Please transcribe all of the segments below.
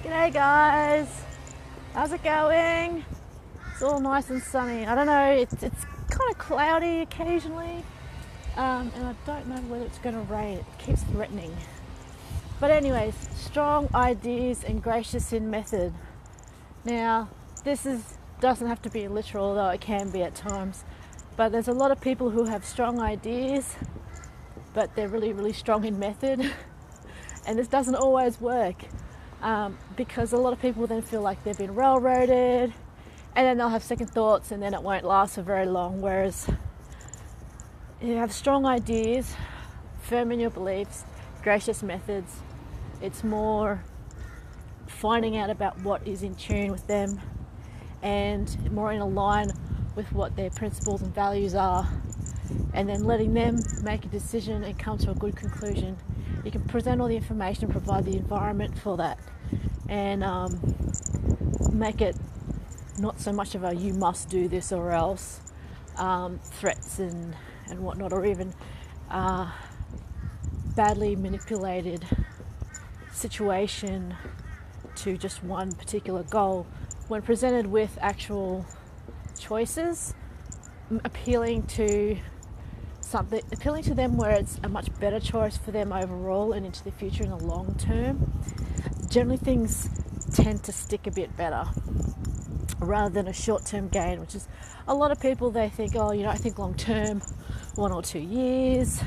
G'day guys, how's it going? It's all nice and sunny. I don't know, it's kind of cloudy occasionally, and I don't know whether it's going to rain. It keeps threatening. But anyways, strong ideas and gracious in method. Now, doesn't have to be literal, though it can be at times. But there's a lot of people who have strong ideas, but they're really, really strong in method. And this doesn't always work. Because a lot of people then feel like they've been railroaded, and then they'll have second thoughts, and then it won't last for very long. Whereas you have strong ideas, firm in your beliefs, gracious methods, it's more finding out about what is in tune with them and more in line with what their principles and values are, and then letting them make a decision and come to a good conclusion. You can present all the information, provide the environment for that, and make it not so much of a you must do this or else threats and whatnot, or even badly manipulated situation to just one particular goal. When presented with actual choices, appealing to them where it's a much better choice for them overall and into the future in the long term, generally things tend to stick a bit better rather than a short-term gain, which is a lot of people, they think, I think long term, 1 or 2 years,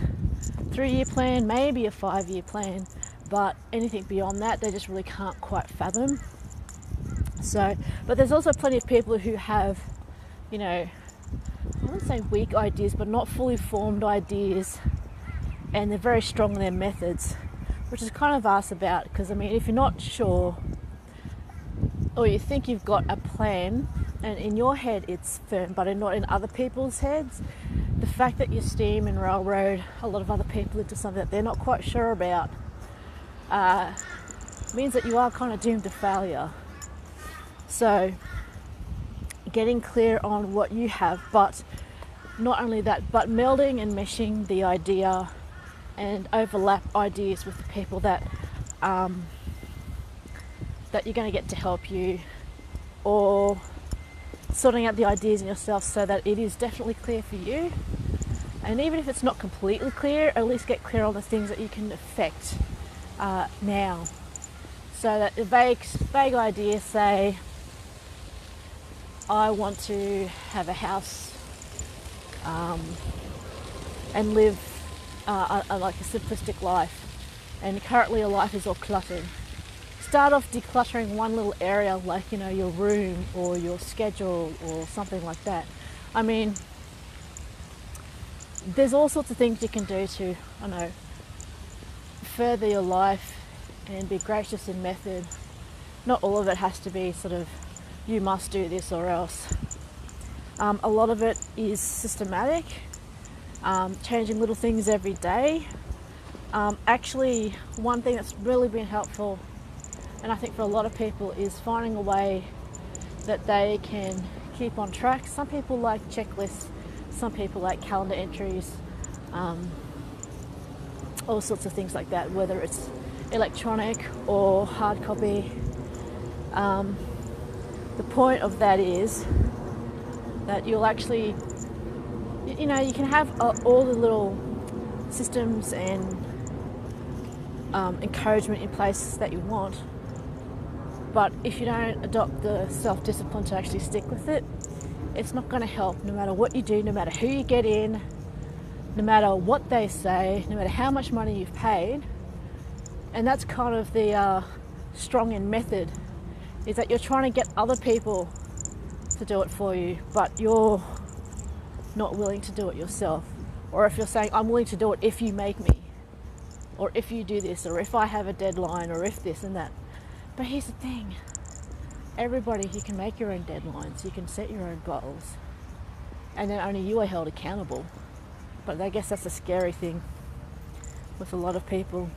3-year plan, maybe a 5-year plan, but anything beyond that they just really can't quite fathom. But there's also plenty of people who have, I wouldn't say weak ideas, but not fully formed ideas, and they're very strong in their methods, which is kind of asked about, because if you're not sure, or you think you've got a plan and in your head it's firm but not in other people's heads, the fact that you steam and railroad a lot of other people into something that they're not quite sure about means that you are kind of doomed to failure. So getting clear on what you have, but not only that, but melding and meshing the idea and overlap ideas with the people that you're going to get to help you, or sorting out the ideas in yourself so that it is definitely clear for you. And even if it's not completely clear, at least get clear on the things that you can affect now. So that the vague ideas say, I want to have a house and live like a simplistic life, and currently your life is all cluttered. Start off decluttering one little area, like your room or your schedule or something like that. There's all sorts of things you can do to further your life and be gracious in method. Not all of it has to be sort of you must do this or else. A lot of it is systematic, changing little things every day. Actually, one thing that's really been helpful, and I think for a lot of people, is finding a way that they can keep on track. Some people like checklists, some people like calendar entries, all sorts of things like that, whether it's electronic or hard copy. The point of that is that you'll actually, you can have all the little systems and encouragement in place that you want, but if you don't adopt the self-discipline to actually stick with it, it's not going to help, no matter what you do, no matter who you get in, no matter what they say, no matter how much money you've paid. And that's kind of the strong in method, is that you're trying to get other people to do it for you, but you're not willing to do it yourself. Or if you're saying, I'm willing to do it if you make me, or if you do this, or if I have a deadline, or if this and that. But here's the thing, you can make your own deadlines, you can set your own goals, and then only you are held accountable. But I guess that's a scary thing with a lot of people,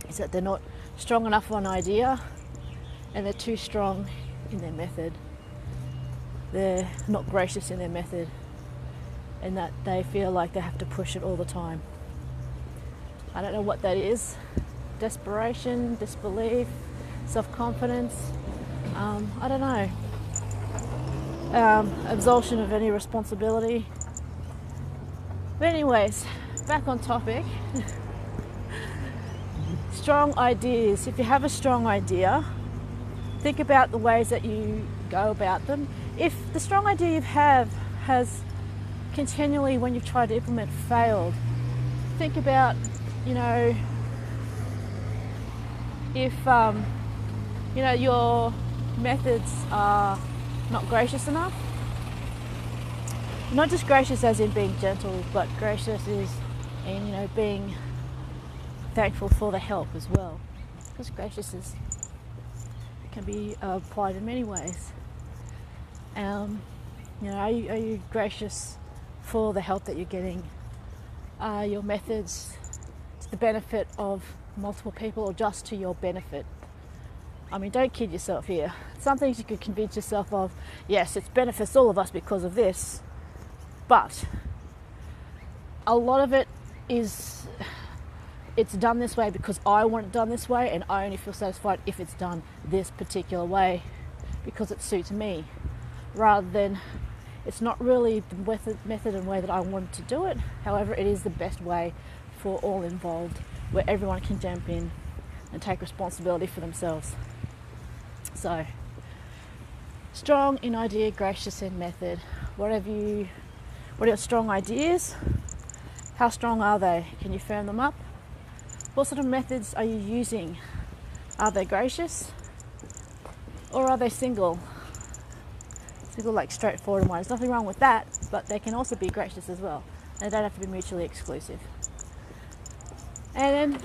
is that they're not strong enough on idea, and they're too strong in their method. They're not gracious in their method, and that they feel like they have to push it all the time. I don't know what that is. Desperation, disbelief, self-confidence, I don't know, absorption of any responsibility. But anyways, back on topic. Strong ideas. If you have a strong idea, think about the ways that you go about them. If the strong idea you have has continually, when you've tried to implement, failed, think about, if your methods are not gracious enough. Not just gracious as in being gentle, but gracious is in being thankful for the help as well, because gracious can be applied in many ways. Are you gracious for the help that you're getting? Are your methods to the benefit of multiple people or just to your benefit? I mean, don't kid yourself here. Some things you could convince yourself of, yes, it benefits all of us because of this, but a lot of it is, it's done this way because I want it done this way, and I only feel satisfied if it's done this particular way because it suits me, rather than it's not really the method and way that I want to do it. However, it is the best way for all involved, where everyone can jump in and take responsibility for themselves. So, strong in idea, gracious in method. What are your strong ideas? How strong are they? Can you firm them up? What sort of methods are you using? Are they gracious? Or are they single? Single, like straightforward ones. There's nothing wrong with that, but they can also be gracious as well. They don't have to be mutually exclusive. And then,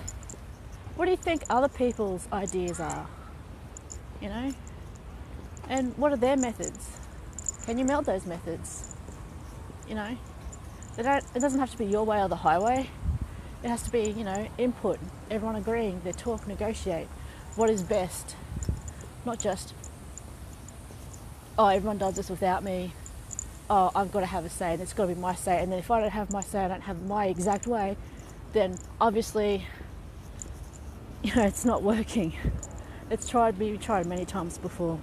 what do you think other people's ideas are? And what are their methods? Can you meld those methods? It doesn't have to be your way or the highway. It has to be, input, everyone agreeing, they talk, negotiate. What is best? Not just, oh, everyone does this without me. Oh, I've got to have a say, and it's got to be my say. And then if I don't have my say, I don't have my exact way, then obviously, it's not working. It's been tried many times before.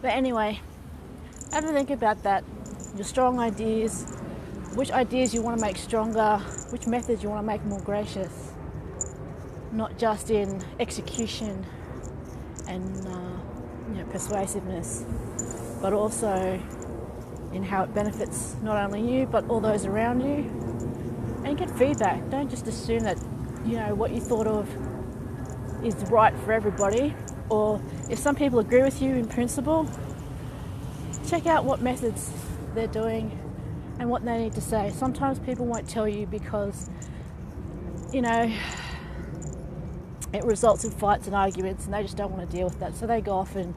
But anyway, have a think about that. Your strong ideas, which ideas you want to make stronger, which methods you want to make more gracious, not just in execution and persuasiveness, but also in how it benefits not only you but all those around you. And get feedback. Don't just assume that what you thought of is right for everybody, or if some people agree with you in principle, check out what methods they're doing and what they need to say. Sometimes people won't tell you because it results in fights and arguments, and they just don't want to deal with that, so they go off and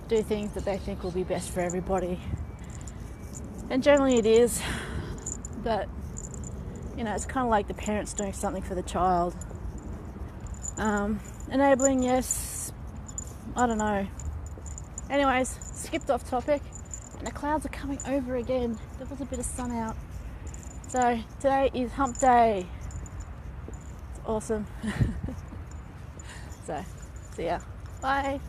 do things that they think will be best for everybody. And generally it is, but it's kind of like the parents doing something for the child. Enabling, yes, I don't know. Anyways, skipped off topic, and the clouds are coming over again. There was a bit of sun out. So today is hump day. It's awesome. So, see ya. Bye.